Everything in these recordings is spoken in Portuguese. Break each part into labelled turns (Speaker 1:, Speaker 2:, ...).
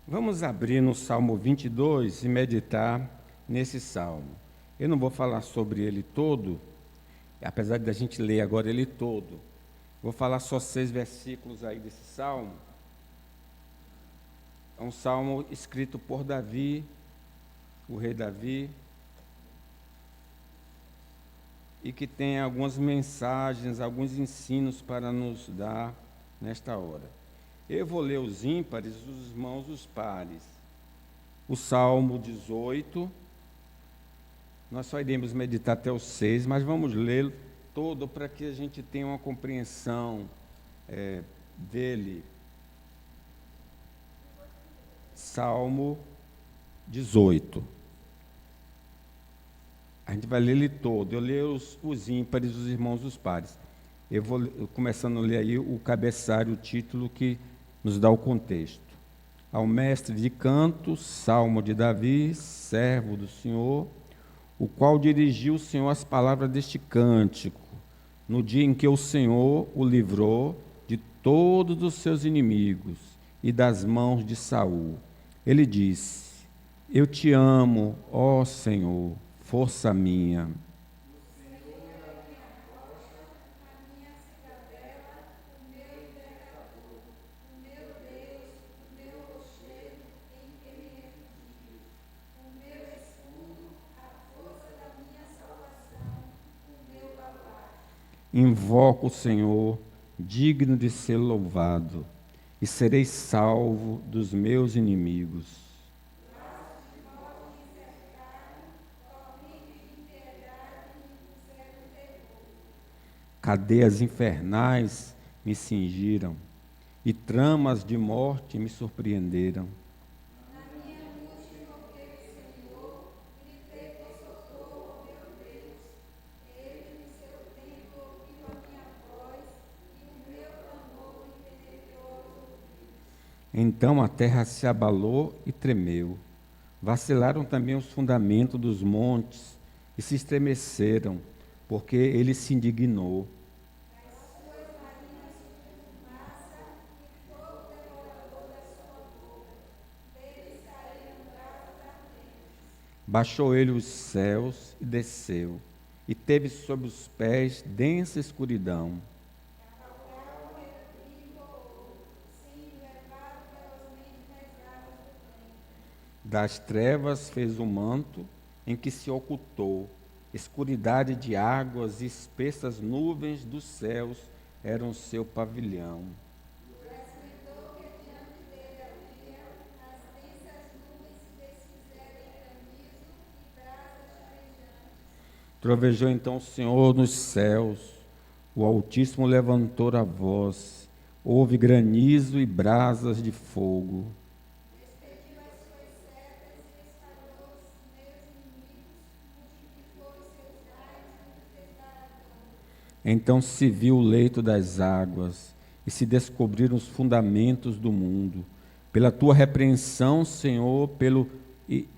Speaker 1: Vamos abrir no Salmo 22 e meditar nesse salmo. Eu não vou falar sobre ele todo, apesar de a gente ler agora ele todo. Vou falar só 6 versículos aí desse salmo. É um salmo escrito por Davi, o rei Davi, e que tem algumas mensagens, alguns ensinos para nos dar nesta hora. Eu vou ler os ímpares, os irmãos, os pares. O Salmo 18, nós só iremos meditar até o 6, mas vamos ler todo para que a gente tenha uma compreensão dele. Salmo 18. A gente vai ler ele todo. Eu leio os ímpares, os irmãos, os pares. Eu vou começando a ler aí o cabeçalho, o título que nos dá o contexto. Ao mestre de canto, salmo de Davi, servo do Senhor, o qual dirigiu o Senhor as palavras deste cântico, no dia em que o Senhor o livrou de todos os seus inimigos e das mãos de Saul. Ele disse: Eu te amo, ó Senhor, força minha. Invoco o Senhor, digno de ser louvado, e serei salvo dos meus inimigos. Cadeias infernais me cingiram, e tramas de morte me surpreenderam. Então a terra se abalou e tremeu. Vacilaram também os fundamentos dos montes e se estremeceram, porque ele se indignou. Baixou ele os céus e desceu, e teve sob os pés densa escuridão. Das trevas fez o manto em que se ocultou, escuridade de águas e espessas nuvens dos céus eram seu pavilhão. Trovejou então o Senhor nos céus, o Altíssimo levantou a voz, houve granizo e brasas de fogo. Então se viu o leito das águas e se descobriram os fundamentos do mundo. Pela tua repreensão, Senhor, pelo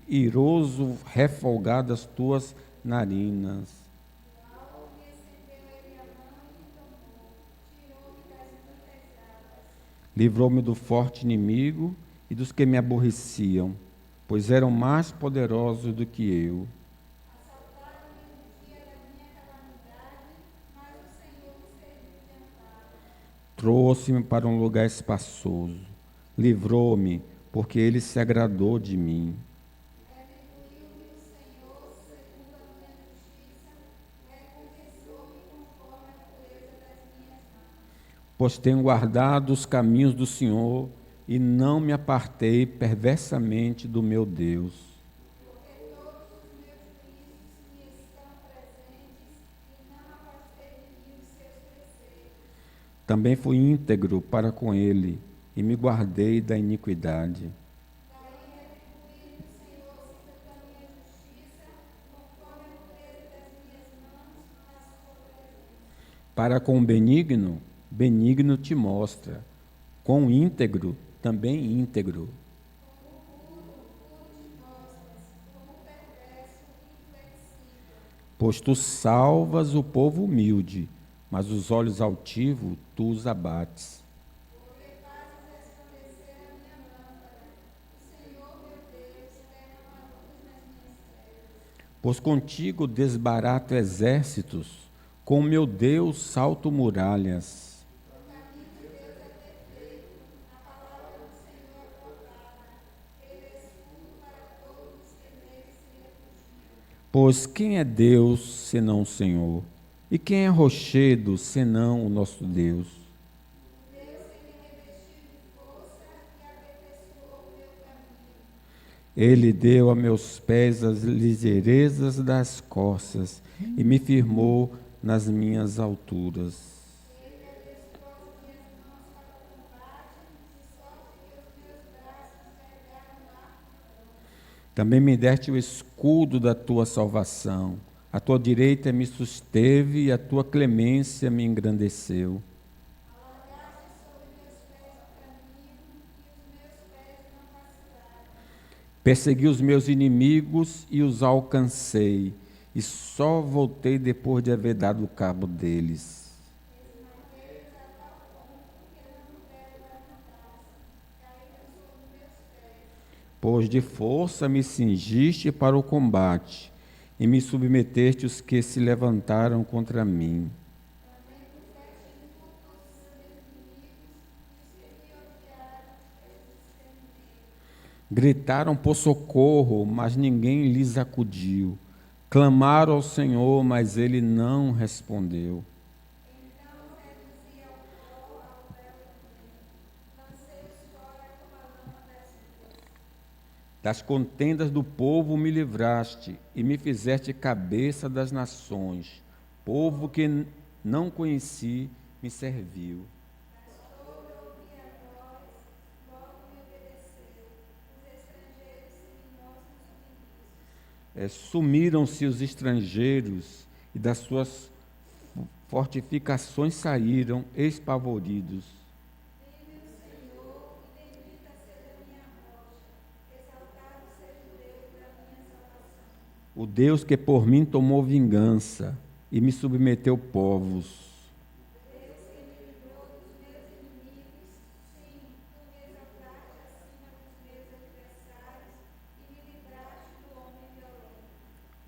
Speaker 1: iroso refolgar das tuas narinas. Livrou-me do forte inimigo e dos que me aborreciam, pois eram mais poderosos do que eu. Trouxe-me para um lugar espaçoso, livrou-me, porque ele se agradou de mim. Pois tenho guardado os caminhos do Senhor e não me apartei perversamente do meu Deus. Também fui íntegro para com ele e me guardei da iniquidade. Para com o benigno, benigno te mostra, com o íntegro, também íntegro. Pois tu salvas o povo humilde, mas os olhos altivos tu os abates. Pois contigo desbarato exércitos, com meu Deus salto muralhas. Pois quem é Deus senão o Senhor? E quem é rochedo senão o nosso Deus? Ele deu a meus pés as ligeirezas das corças e me firmou nas minhas alturas. Também me deste o escudo da tua salvação. A tua direita me susteve e a tua clemência me engrandeceu. Persegui os meus inimigos e os alcancei, e só voltei depois de haver dado cabo deles. Pois de força me cingiste para o combate, e me submeteste os que se levantaram contra mim. Gritaram por socorro, mas ninguém lhes acudiu. Clamaram ao Senhor, mas ele não respondeu. Das contendas do povo me livraste e me fizeste cabeça das nações. Povo que não conheci me serviu. Sumiram-se os estrangeiros e das suas fortificações saíram espavoridos. O Deus que por mim tomou vingança e me submeteu povos.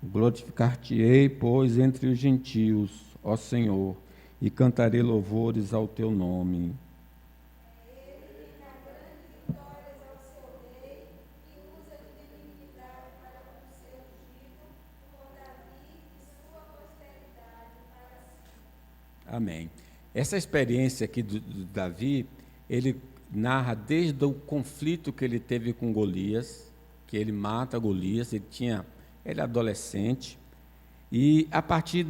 Speaker 1: Glorificar-te-ei, pois, entre os gentios, ó Senhor, e cantarei louvores ao teu nome. Amém. Essa experiência aqui do Davi, ele narra desde o conflito que ele teve com Golias, que ele mata Golias, ele era adolescente, e a partir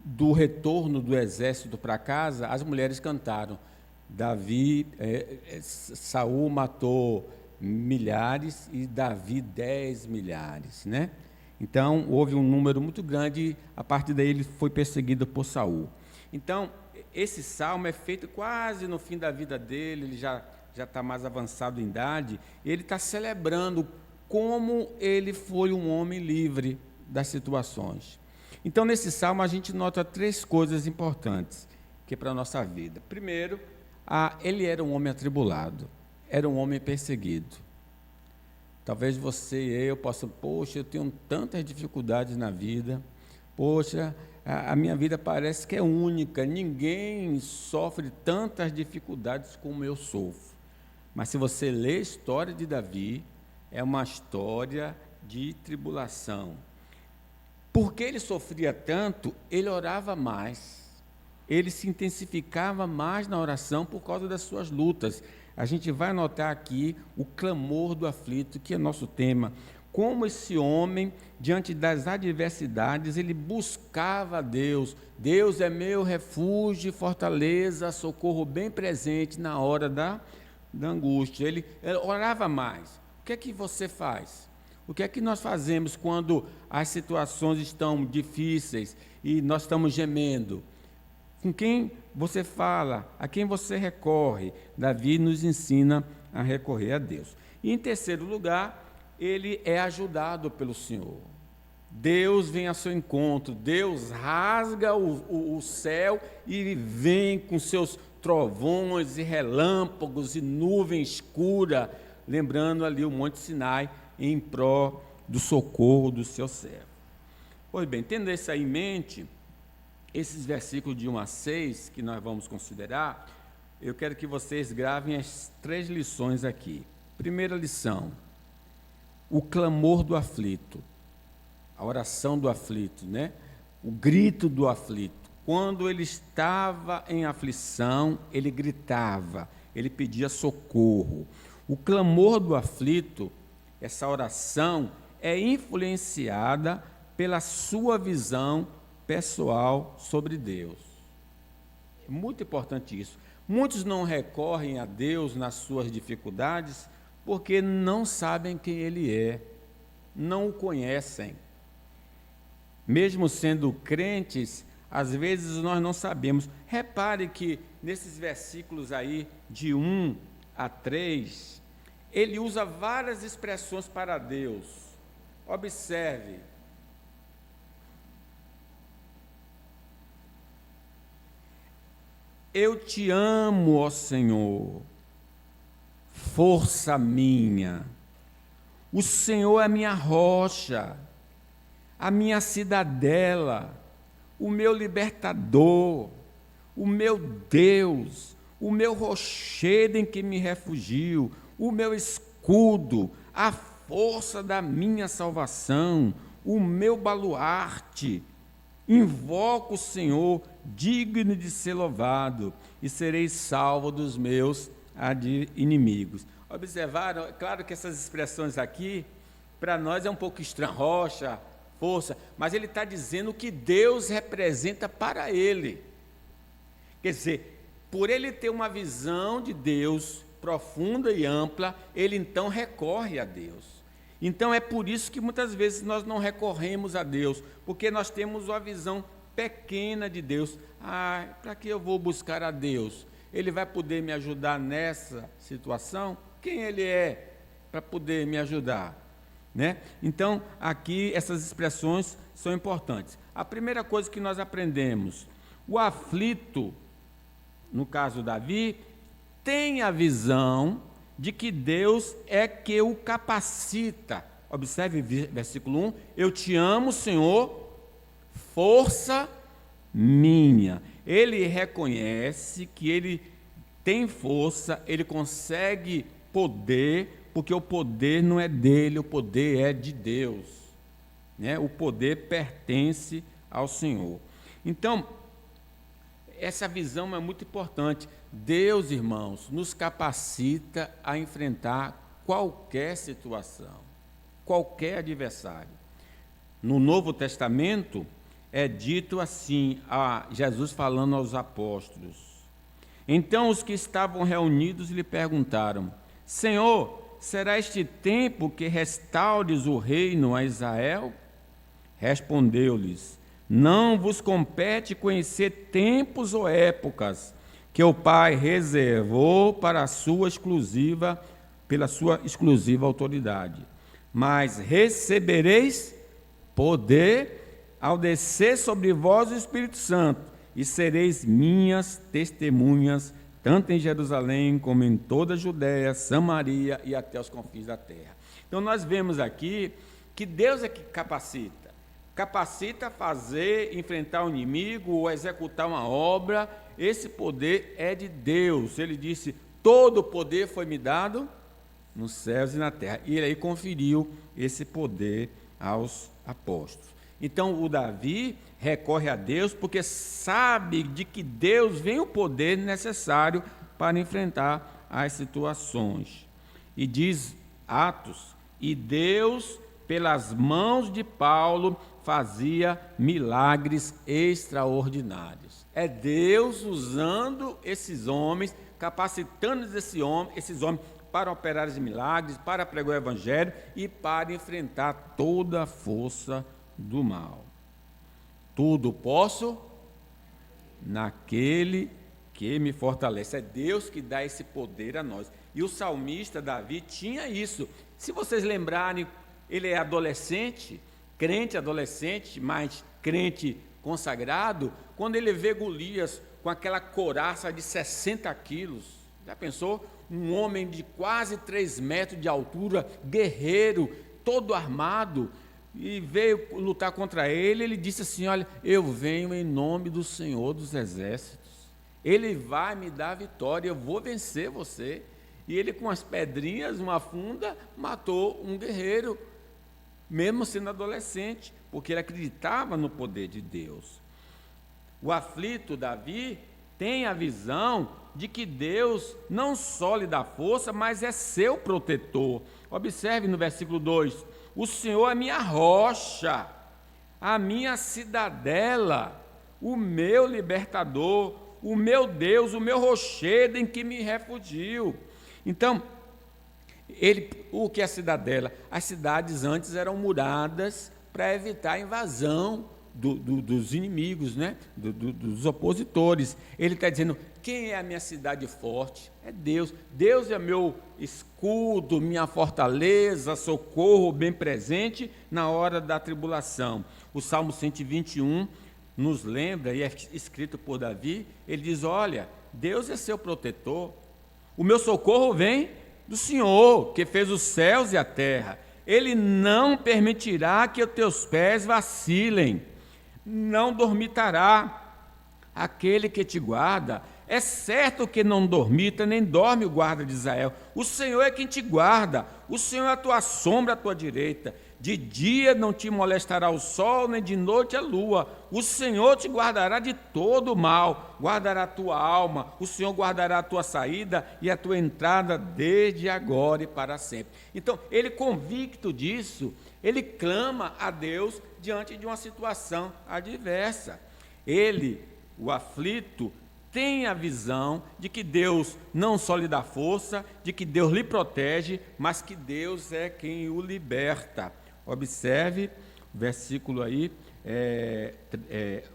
Speaker 1: do retorno do exército para casa, as mulheres cantaram. Saul matou milhares e Davi 10 milhares, né? Então, houve um número muito grande, a partir daí ele foi perseguido por Saul. Então, esse salmo é feito quase no fim da vida dele, ele já está mais avançado em idade, ele está celebrando como ele foi um homem livre das situações. Então, nesse salmo, a gente nota 3 coisas importantes que é para a nossa vida. Primeiro, ele era um homem atribulado, era um homem perseguido. Talvez você e eu possam, poxa, eu tenho tantas dificuldades na vida, poxa, a minha vida parece que é única, ninguém sofre tantas dificuldades como eu sofro. Mas se você ler a história de Davi, é uma história de tribulação. Porque ele sofria tanto, ele orava mais, ele se intensificava mais na oração por causa das suas lutas. A gente vai notar aqui o clamor do aflito, que é nosso tema. Como esse homem, diante das adversidades, ele buscava a Deus. Deus é meu refúgio, fortaleza, socorro bem presente na hora da angústia. Ele orava mais. O que é que você faz? O que é que nós fazemos quando as situações estão difíceis e nós estamos gemendo? Com quem você fala? A quem você recorre? Davi nos ensina a recorrer a Deus. E em terceiro lugar, ele é ajudado pelo Senhor. Deus vem ao seu encontro, Deus rasga o céu e vem com seus trovões e relâmpagos e nuvem escura, lembrando ali o Monte Sinai em pró do socorro do seu servo. Pois bem, tendo isso aí em mente, esses versículos de 1 a 6 que nós vamos considerar, eu quero que vocês gravem as 3 lições aqui. Primeira lição: o clamor do aflito, a oração do aflito, né? O grito do aflito. Quando ele estava em aflição, ele gritava, ele pedia socorro. O clamor do aflito, essa oração, é influenciada pela sua visão pessoal sobre Deus. É muito importante isso. Muitos não recorrem a Deus nas suas dificuldades porque não sabem quem Ele é, não o conhecem. Mesmo sendo crentes, às vezes nós não sabemos. Repare que nesses versículos aí, de 1 a 3, ele usa várias expressões para Deus. Observe. Eu te amo, ó Senhor, força minha. O Senhor é a minha rocha, a minha cidadela, o meu libertador, o meu Deus, o meu rochedo em que me refugio, o meu escudo, a força da minha salvação, o meu baluarte. Invoco o Senhor, digno de ser louvado, e serei salvo dos meus inimigos. Observaram? É claro que essas expressões aqui, para nós é um pouco estranho, rocha, força, mas ele está dizendo o que Deus representa para ele. Quer dizer, por ele ter uma visão de Deus profunda e ampla, ele então recorre a Deus. Então é por isso que muitas vezes nós não recorremos a Deus, porque nós temos uma visão pequena de Deus. Para que eu vou buscar a Deus? Ele vai poder me ajudar nessa situação? Quem Ele é para poder me ajudar? Né? Então, aqui essas expressões são importantes. A primeira coisa que nós aprendemos, o aflito, no caso Davi, tem a visão de que Deus é que o capacita. Observe versículo 1, eu te amo, Senhor, força minha. Ele reconhece que ele tem força, ele consegue poder, porque o poder não é dele, o poder é de Deus, né? O poder pertence ao Senhor. Então, essa visão é muito importante. Deus, irmãos, nos capacita a enfrentar qualquer situação, qualquer adversário. No Novo Testamento é dito assim, a Jesus falando aos apóstolos. Então os que estavam reunidos lhe perguntaram: Senhor, será este tempo que restaures o reino a Israel? Respondeu-lhes: não vos compete conhecer tempos ou épocas que o Pai reservou para pela sua exclusiva autoridade. Mas recebereis poder ao descer sobre vós o Espírito Santo, e sereis minhas testemunhas, tanto em Jerusalém como em toda a Judéia, Samaria e até os confins da terra. Então nós vemos aqui que Deus é que capacita a fazer, enfrentar o inimigo ou executar uma obra. Esse poder é de Deus. Ele disse, todo o poder foi me dado nos céus e na terra. E ele aí conferiu esse poder aos apóstolos. Então o Davi recorre a Deus porque sabe de que Deus vem o poder necessário para enfrentar as situações. E diz Atos, e Deus, pelas mãos de Paulo, fazia milagres extraordinários. É Deus usando esses homens, capacitando esses homens para operar os milagres, para pregar o Evangelho e para enfrentar toda a força do mal. Tudo posso naquele que me fortalece. É Deus que dá esse poder a nós. E o salmista Davi tinha isso. Se vocês lembrarem, ele é adolescente, crente adolescente, mas crente consagrado, quando ele vê Golias com aquela couraça de 60 quilos, já pensou? Um homem de quase 3 metros de altura, guerreiro, todo armado,
Speaker 2: e veio lutar contra ele, ele disse assim: olha, eu venho em nome do Senhor dos Exércitos, ele vai me dar vitória, eu vou vencer você. E ele, com as pedrinhas, uma funda, matou um guerreiro, mesmo sendo adolescente, porque ele acreditava no poder de Deus. O aflito Davi tem a visão de que Deus não só lhe dá força, mas é seu protetor. Observe no versículo 2: o Senhor é minha rocha, a minha cidadela, o meu libertador, o meu Deus, o meu rochedo em que me refugio. Então, o que é a cidadela? As cidades antes eram muradas para evitar a invasão dos inimigos, né? Dos opositores. Ele está dizendo: quem é a minha cidade forte? É Deus. Deus é meu escudo, minha fortaleza, socorro bem presente na hora da tribulação. O Salmo 121 nos lembra, e é escrito por Davi, ele diz: olha, Deus é seu protetor, o meu socorro vem do Senhor, que fez os céus e a terra. Ele não permitirá que os teus pés vacilem, não dormitará aquele que te guarda. É certo que não dormita, nem dorme o guarda de Israel. O Senhor é quem te guarda, o Senhor é a tua sombra à tua direita. De dia não te molestará o sol, nem de noite a lua. O Senhor te guardará de todo o mal, guardará a tua alma. O Senhor guardará a tua saída e a tua entrada desde agora e para sempre. Então, ele, convicto disso, ele clama a Deus diante de uma situação adversa. Ele, o aflito, tem a visão de que Deus não só lhe dá força, de que Deus lhe protege, mas que Deus é quem o liberta. Observe o versículo aí,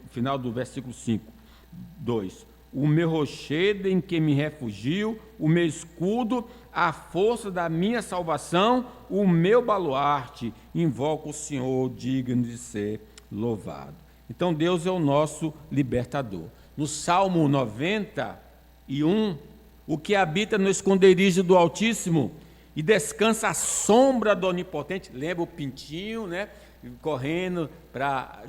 Speaker 2: o final do versículo 5, 2. O meu rochedo em que me refugio, o meu escudo, a força da minha salvação, o meu baluarte, invoco o Senhor digno de ser louvado. Então Deus é o nosso libertador. No Salmo 91, o que habita no esconderijo do Altíssimo e descansa à sombra do Onipotente, lembra o pintinho, né, correndo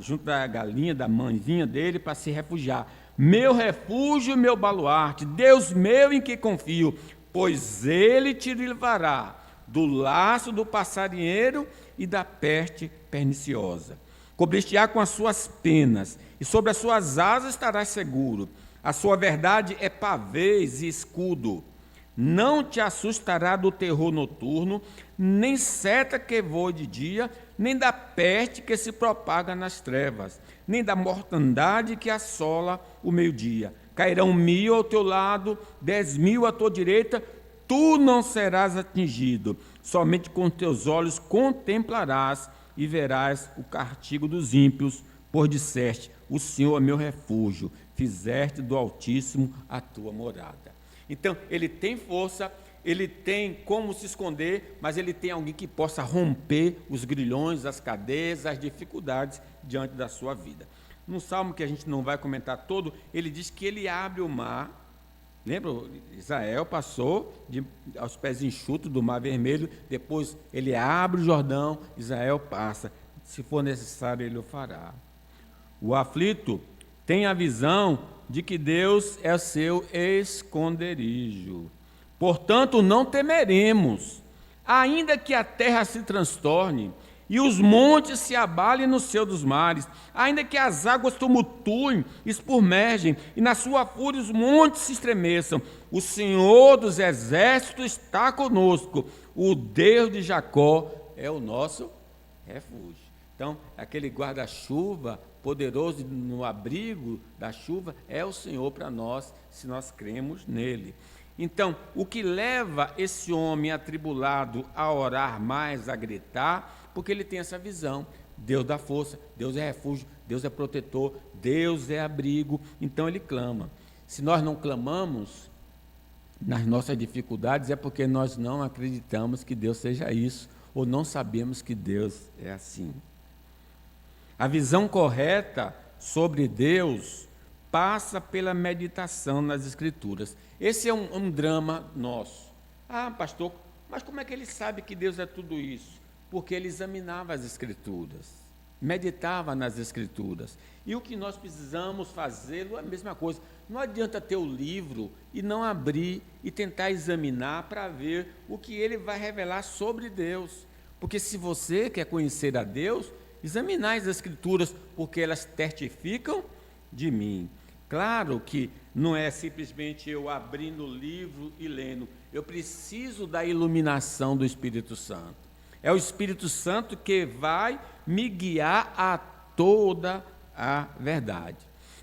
Speaker 2: junto da galinha, da mãezinha dele, para se refugiar. Meu refúgio, meu baluarte, Deus meu em que confio, pois ele te livrará do laço do passarinheiro e da peste perniciosa. Cobrir-te-á com as suas penas, e sobre as suas asas estarás seguro. A sua verdade é pavês e escudo. Não te assustará do terror noturno, nem seta que voe de dia, nem da peste que se propaga nas trevas, nem da mortandade que assola o meio-dia. Cairão 1.000 ao teu lado, 10.000 à tua direita, tu não serás atingido. Somente com teus olhos contemplarás e verás o castigo dos ímpios, pois disseste: o Senhor é meu refúgio, fizeste do Altíssimo a tua morada. Então, ele tem força, ele tem como se esconder, mas ele tem alguém que possa romper os grilhões, as cadeias, as dificuldades diante da sua vida. No salmo que a gente não vai comentar todo, ele diz que ele abre o mar. Lembra? Israel passou aos pés enxutos do Mar Vermelho, depois ele abre o Jordão, Israel passa. Se for necessário, ele o fará. O aflito tem a visão de que Deus é o seu esconderijo. Portanto, não temeremos, ainda que a terra se transtorne e os montes se abalem no seio dos mares, ainda que as águas tumultuem, espurmergem, e na sua fúria os montes se estremeçam. O Senhor dos exércitos está conosco, o Deus de Jacó é o nosso refúgio. Então, aquele guarda-chuva poderoso no abrigo da chuva é o Senhor para nós, se nós cremos nele. Então, o que leva esse homem atribulado a orar mais, a gritar, porque ele tem essa visão: Deus dá força, Deus é refúgio, Deus é protetor, Deus é abrigo. Então ele clama. Se nós não clamamos nas nossas dificuldades, é porque nós não acreditamos que Deus seja isso, ou não sabemos que Deus é assim. A visão correta sobre Deus passa pela meditação nas Escrituras. Esse é um drama nosso. Ah, pastor, mas como é que ele sabe que Deus é tudo isso? porque ele examinava as Escrituras, meditava nas Escrituras. E o que nós precisamos fazer é a mesma coisa. Não adianta ter o livro e não abrir e tentar examinar para ver o que ele vai revelar sobre Deus. Porque se você quer conhecer a Deus, examinar as Escrituras, porque elas testificam de mim. Claro que não é simplesmente eu abrindo o livro e lendo. Eu preciso da iluminação do Espírito Santo. É o Espírito Santo que vai me guiar a toda a verdade.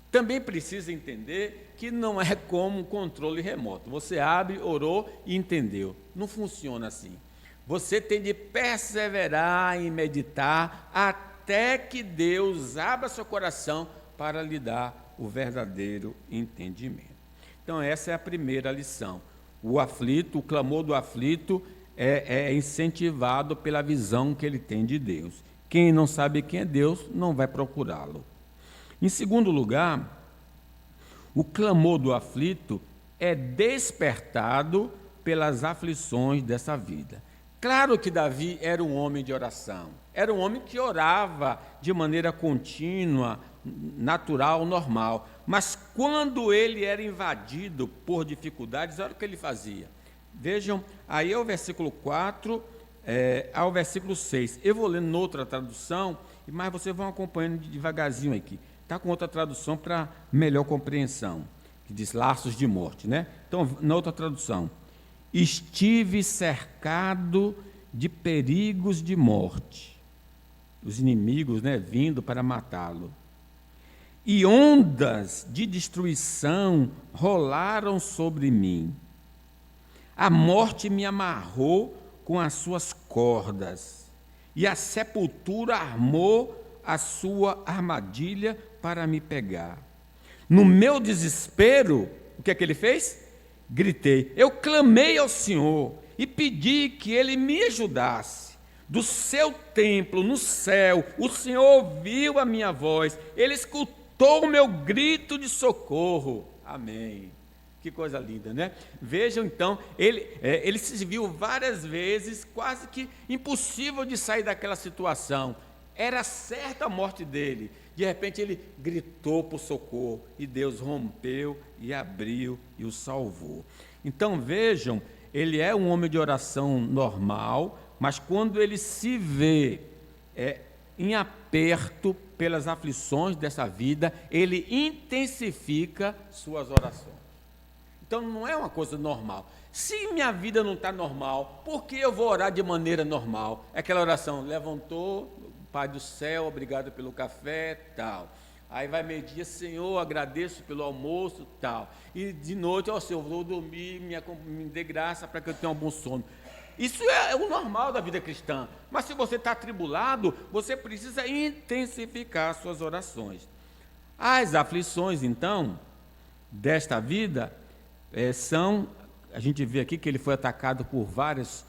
Speaker 2: Também precisa entender que não é como um controle remoto. Você abre, orou e entendeu. Não funciona assim. Você tem de perseverar em meditar até que Deus abra seu coração para lhe dar o verdadeiro entendimento. Então, essa é a primeira lição. O aflito, o clamor do aflito é incentivado pela visão que ele tem de Deus. Quem não sabe quem é Deus não vai procurá-lo. Em segundo lugar, o clamor do aflito é despertado pelas aflições dessa vida. Claro que Davi era um homem de oração, era um homem que orava de maneira contínua, natural, normal, mas quando ele era invadido por dificuldades, olha o que ele fazia. Vejam, aí é o versículo 4 ao versículo 6. Eu vou lendo noutra tradução, mas vocês vão acompanhando devagarzinho aqui. Está com outra tradução para melhor compreensão, que diz laços de morte, né? Então, na outra tradução, estive cercado de perigos de morte, os inimigos, né, vindo para matá-lo, e ondas de destruição rolaram sobre mim. A morte me amarrou com as suas cordas, e a sepultura armou a sua armadilha para me pegar. No meu desespero, o que é que ele fez? Gritei, eu clamei ao Senhor e pedi que ele me ajudasse. Do seu templo no céu, o Senhor ouviu a minha voz, ele escutou o meu grito de socorro. Amém. Que coisa linda, né? Vejam então, ele se viu várias vezes quase que impossível de sair daquela situação. Era certa a morte dele. De repente ele gritou por socorro e Deus rompeu e abriu e o salvou. Então vejam, ele é um homem de oração normal, mas quando ele se vê em aperto pelas aflições dessa vida, ele intensifica suas orações. Então não é uma coisa normal. Se minha vida não está normal, por que eu vou orar de maneira normal? É aquela oração, levantou, Pai do céu, obrigado pelo café, tal. Aí vai meio-dia, Senhor, agradeço pelo almoço, tal. E de noite, ó Senhor, vou dormir, me dê graça para que eu tenha um bom sono. Isso é o normal da vida cristã. Mas se você está atribulado, você precisa intensificar suas orações. As aflições, então, desta vida, a gente vê aqui que ele foi atacado por várias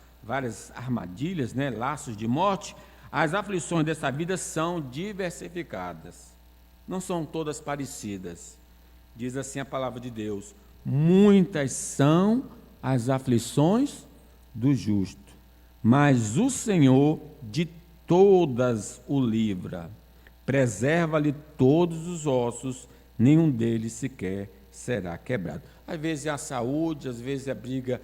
Speaker 2: armadilhas, né, laços de morte. As aflições dessa vida são diversificadas, não são todas parecidas. Diz assim a palavra de Deus, muitas são as aflições do justo, mas o Senhor de todas o livra, preserva-lhe todos os ossos, nenhum deles sequer será quebrado. Às vezes é a saúde, às vezes é briga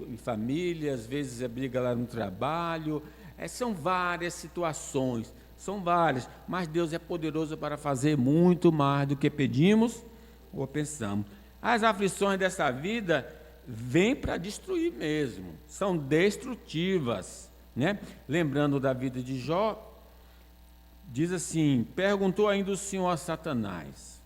Speaker 2: em família, às vezes é briga lá no trabalho. São várias situações, são várias, mas Deus é poderoso para fazer muito mais do que pedimos ou pensamos. As aflições dessa vida vêm para destruir mesmo, são destrutivas, né? Lembrando da vida de Jó, diz assim, perguntou ainda o Senhor a Satanás,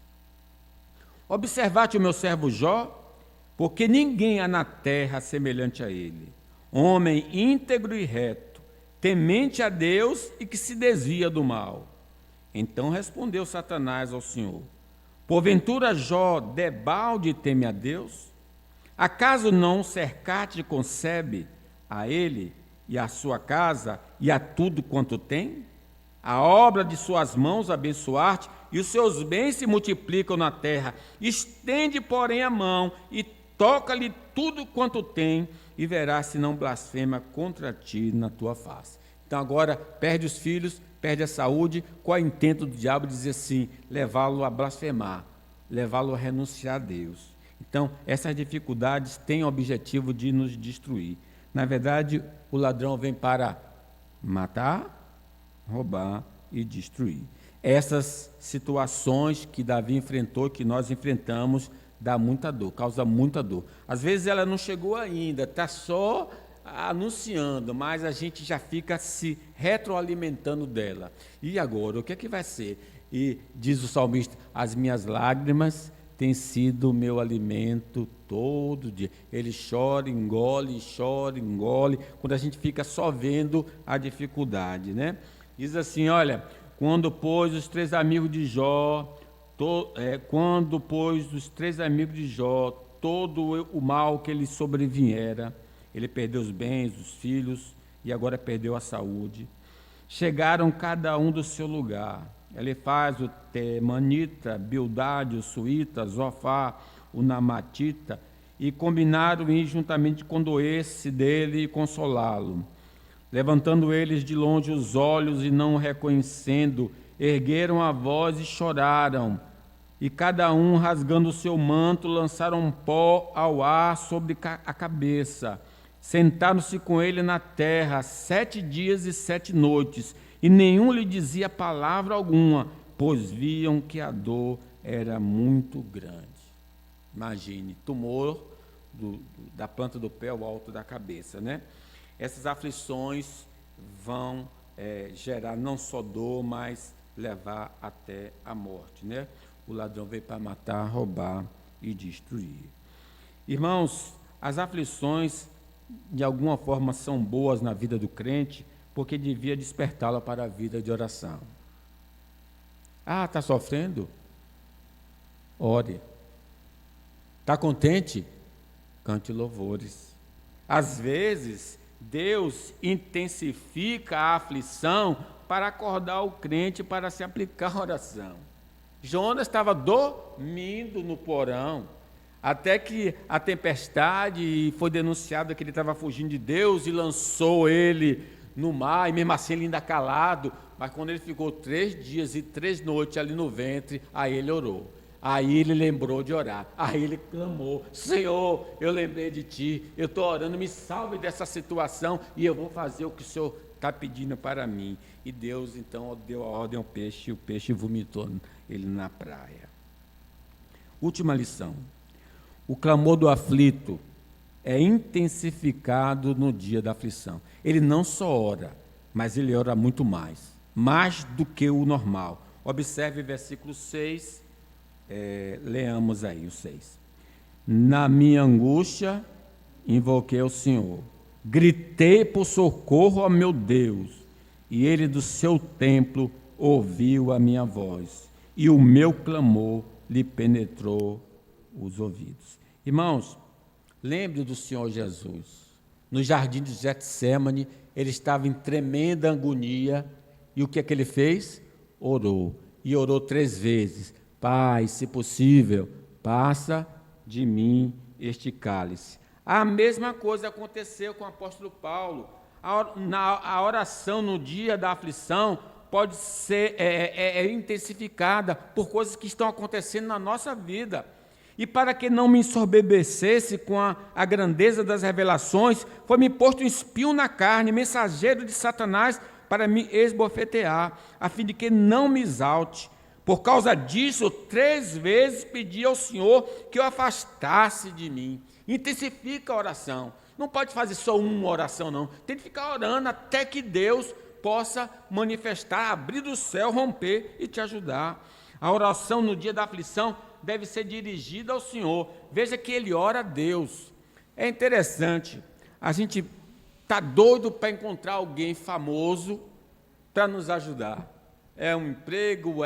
Speaker 2: observate o meu servo Jó, porque ninguém há na terra semelhante a ele, homem íntegro e reto, temente a Deus e que se desvia do mal. Então respondeu Satanás ao Senhor, porventura Jó debalde teme a Deus? Acaso não cercar-te concebe a ele e a sua casa e a tudo quanto tem? A obra de suas mãos abençoar-te e os seus bens se multiplicam na terra. Estende, porém, a mão e toca-lhe tudo quanto tem e verás se não blasfema contra ti na tua face. Então agora perde os filhos, perde a saúde. Qual é o intento do diabo? Dizer assim, levá-lo a blasfemar, levá-lo a renunciar a Deus. Então, essas dificuldades têm o objetivo de nos destruir. Na verdade, o ladrão vem para matar, roubar e destruir. Essas situações que Davi enfrentou, que nós enfrentamos, dá muita dor, causa muita dor. Às vezes ela não chegou ainda, está só anunciando, mas a gente já fica se retroalimentando dela. E agora, o que é que vai ser? E diz o salmista, as minhas lágrimas têm sido o meu alimento todo dia. Ele chora, engole, quando a gente fica só vendo a dificuldade, né? Diz assim, olha, quando pois os três amigos de Jó, todo o mal que lhe sobreviera, ele perdeu os bens, os filhos, e agora perdeu a saúde. Chegaram cada um do seu lugar. Elifaz, o Temanita, Bildade, o Suíta, Zofar, o Namatita, e combinaram ir juntamente condoer-se dele e consolá-lo. Levantando eles de longe os olhos e não o reconhecendo, ergueram a voz e choraram. E cada um, rasgando o seu manto, lançaram pó ao ar sobre a cabeça. Sentaram-se com ele na terra 7 dias e 7 noites, e nenhum lhe dizia palavra alguma, pois viam que a dor era muito grande. Imagine, tumor da planta do pé ao alto da cabeça, né? Essas aflições vão gerar não só dor, mas levar até a morte, né? O ladrão veio para matar, roubar e destruir. Irmãos, as aflições, de alguma forma, são boas na vida do crente, porque devia despertá-la para a vida de oração. Ah, está sofrendo? Ore. Está contente? Cante louvores. Às vezes, Deus intensifica a aflição para acordar o crente para se aplicar a oração. Jonas estava dormindo no porão, até que a tempestade foi denunciada que ele estava fugindo de Deus e lançou ele no mar, e mesmo assim ele ainda calado, mas quando ele ficou 3 dias e 3 noites ali no ventre, aí ele orou. Aí ele lembrou de orar, aí ele clamou, Senhor, eu lembrei de Ti, eu estou orando, me salve dessa situação e eu vou fazer o que o Senhor está pedindo para mim. E Deus então deu a ordem ao peixe, e o peixe vomitou ele na praia. Última lição, o clamor do aflito é intensificado no dia da aflição. Ele não só ora, mas ele ora muito mais do que o normal. Observe o versículo 6, leamos aí o 6. Na minha angústia, invoquei ao Senhor, gritei por socorro ao meu Deus, e ele do seu templo ouviu a minha voz, e o meu clamor lhe penetrou os ouvidos. Irmãos, lembre do Senhor Jesus. No jardim de Getsêmani, ele estava em tremenda agonia, e o que é que ele fez? Orou, e orou 3 vezes. Pai, se possível, passa de mim este cálice. A mesma coisa aconteceu com o apóstolo Paulo. A oração no dia da aflição pode ser intensificada por coisas que estão acontecendo na nossa vida. E para que não me ensoberbecesse com a grandeza das revelações, foi-me posto um espinho na carne, mensageiro de Satanás, para me esbofetear, a fim de que não me exalte. Por causa disso, 3 vezes pedi ao Senhor que o afastasse de mim. Intensifica a oração. Não pode fazer só uma oração, não. Tem que ficar orando até que Deus possa manifestar, abrir o céu, romper e te ajudar. A oração no dia da aflição deve ser dirigida ao Senhor. Veja que ele ora a Deus. É interessante, a gente está doido para encontrar alguém famoso para nos ajudar. É um emprego,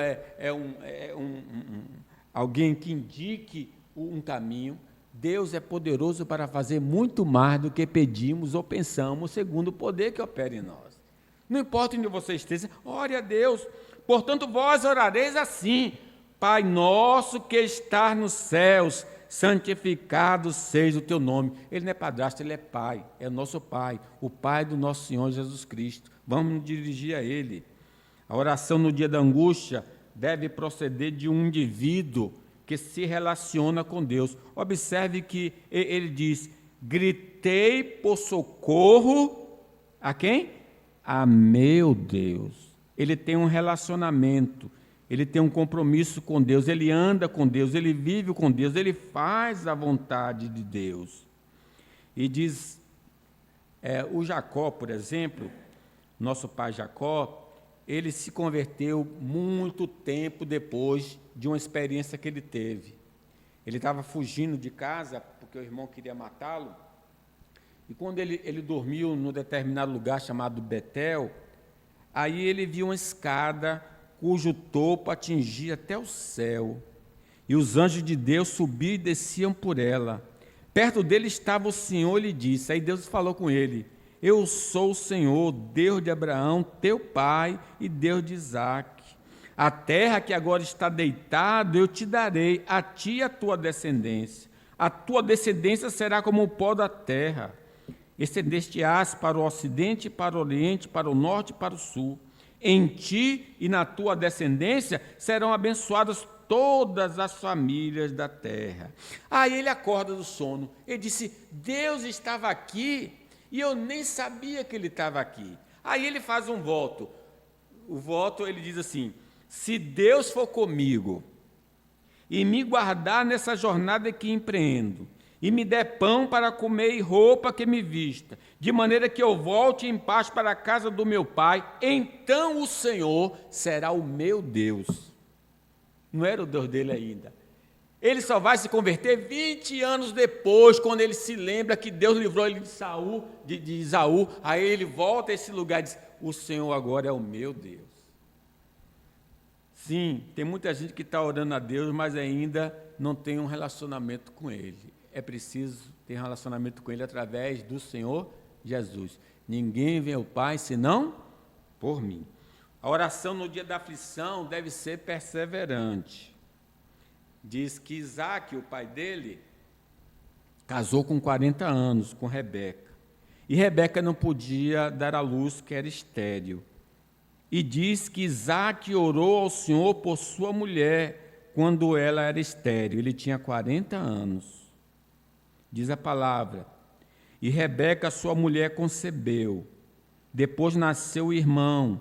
Speaker 2: alguém que indique um caminho. Deus é poderoso para fazer muito mais do que pedimos ou pensamos, segundo o poder que opera em nós. Não importa onde você esteja, ore a Deus. Portanto, vós orareis assim: Pai nosso que estás nos céus, santificado seja o teu nome. Ele não é padrasto, ele é pai, é nosso pai, o pai do nosso Senhor Jesus Cristo. Vamos nos dirigir a ele. A oração no dia da angústia deve proceder de um indivíduo que se relaciona com Deus. Observe que ele diz: gritei por socorro a quem? A meu Deus. Ele tem um relacionamento, ele tem um compromisso com Deus, ele anda com Deus, ele vive com Deus, ele faz a vontade de Deus. E diz, o Jacó, por exemplo, nosso pai Jacó, ele se converteu muito tempo depois de uma experiência que ele teve. Ele estava fugindo de casa porque o irmão queria matá-lo, e quando ele dormiu num determinado lugar chamado Betel, aí ele viu uma escada cujo topo atingia até o céu, e os anjos de Deus subiam e desciam por ela. Perto dele estava o Senhor e lhe disse, aí Deus falou com ele: eu sou o Senhor, Deus de Abraão, teu pai, e Deus de Isaque. A terra que agora está deitada, eu te darei, a ti e a tua descendência. A tua descendência será como o pó da terra. Estendeste-ás para o ocidente, para o oriente, para o norte e para o sul. Em ti e na tua descendência serão abençoadas todas as famílias da terra. Aí ele acorda do sono. Ele disse: Deus estava aqui e eu nem sabia que ele estava aqui. Aí ele faz um voto. O voto, ele diz assim: se Deus for comigo e me guardar nessa jornada que empreendo, e me der pão para comer e roupa que me vista, de maneira que eu volte em paz para a casa do meu pai, então o Senhor será o meu Deus. Não era o Deus dele ainda. Ele só vai se converter 20 anos depois, quando ele se lembra que Deus livrou ele de Esaú. Aí ele volta a esse lugar e diz: o Senhor agora é o meu Deus. Sim, tem muita gente que está orando a Deus, mas ainda não tem um relacionamento com Ele. É preciso ter um relacionamento com Ele através do Senhor Jesus. Ninguém vem ao Pai senão por mim. A oração no dia da aflição deve ser perseverante. Diz que Isaque, o pai dele, casou com 40 anos com Rebeca. E Rebeca não podia dar à luz, que era estéril. E diz que Isaque orou ao Senhor por sua mulher quando ela era estéril. Ele tinha 40 anos. Diz a palavra: e Rebeca, sua mulher, concebeu. Depois nasceu o irmão,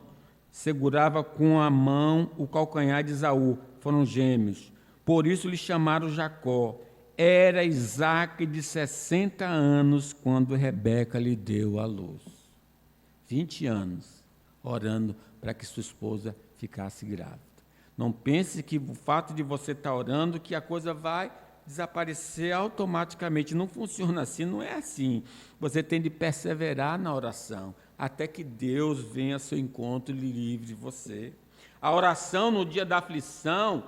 Speaker 2: segurava com a mão o calcanhar de Esaú. Foram gêmeos. Por isso lhe chamaram Jacó. Era Isaque de 60 anos quando Rebeca lhe deu à luz. 20 anos orando para que sua esposa ficasse grávida. Não pense que o fato de você estar orando que a coisa vai desaparecer automaticamente. Não funciona assim, não é assim. Você tem de perseverar na oração, até que Deus venha ao seu encontro e lhe livre você. A oração no dia da aflição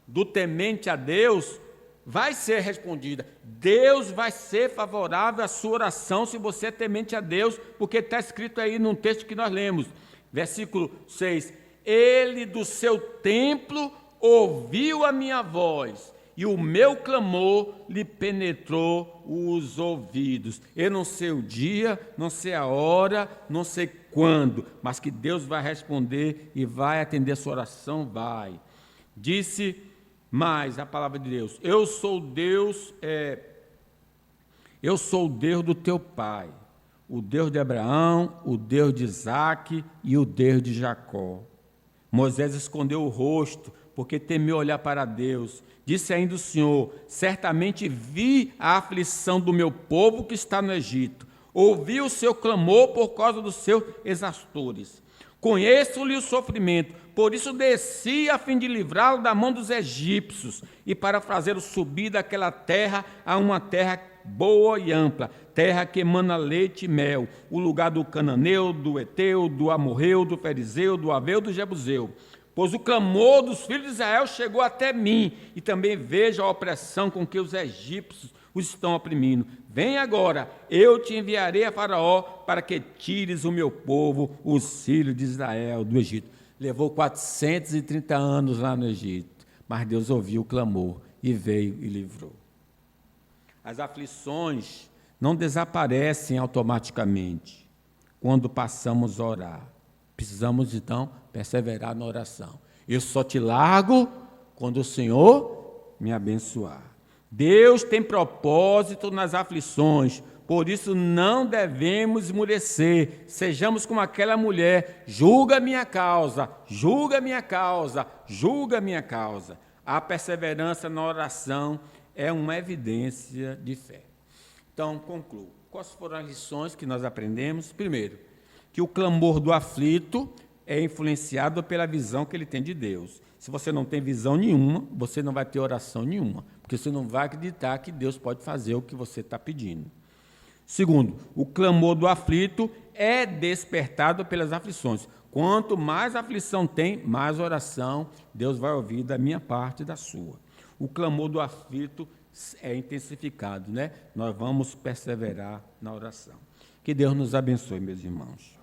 Speaker 2: do temente a Deus vai ser respondida. Deus vai ser favorável à sua oração se você é temente a Deus, porque está escrito aí num texto que nós lemos, versículo 6, ele do seu templo ouviu a minha voz, e o meu clamor lhe penetrou os ouvidos. Eu não sei o dia, não sei a hora, não sei quando, mas que Deus vai responder e vai atender a sua oração, vai. Disse mais a palavra de Deus: eu sou Deus do teu pai, o Deus de Abraão, o Deus de Isaque e o Deus de Jacó. Moisés escondeu o rosto, porque temeu olhar para Deus. Disse ainda o Senhor: certamente vi a aflição do meu povo que está no Egito. Ouvi o seu clamor por causa dos seus exaustores. Conheço-lhe o sofrimento, por isso desci a fim de livrá-lo da mão dos egípcios e para fazê-lo subir daquela terra a uma terra boa e ampla, terra que emana leite e mel, o lugar do cananeu, do eteu, do amorreu, do ferizeu, do aveu, do jebuseu. Pois o clamor dos filhos de Israel chegou até mim, e também vejo a opressão com que os egípcios os estão oprimindo. Vem agora, eu te enviarei a Faraó para que tires o meu povo, os filhos de Israel, do Egito. Levou 430 anos lá no Egito, mas Deus ouviu o clamor e veio e livrou. As aflições não desaparecem automaticamente quando passamos a orar. Precisamos, então, perseverar na oração. Eu só te largo quando o Senhor me abençoar. Deus tem propósito nas aflições, por isso não devemos esmurecer. Sejamos como aquela mulher: julga minha causa, julga minha causa, julga minha causa. A perseverança na oração é uma evidência de fé. Então, concluo. Quais foram as lições que nós aprendemos? Primeiro, que o clamor do aflito é influenciado pela visão que ele tem de Deus. Se você não tem visão nenhuma, você não vai ter oração nenhuma, porque você não vai acreditar que Deus pode fazer o que você está pedindo. Segundo, o clamor do aflito é despertado pelas aflições. Quanto mais aflição tem, mais oração Deus vai ouvir da minha parte e da sua. O clamor do aflito é intensificado, né? Nós vamos perseverar na oração. Que Deus nos abençoe, meus irmãos.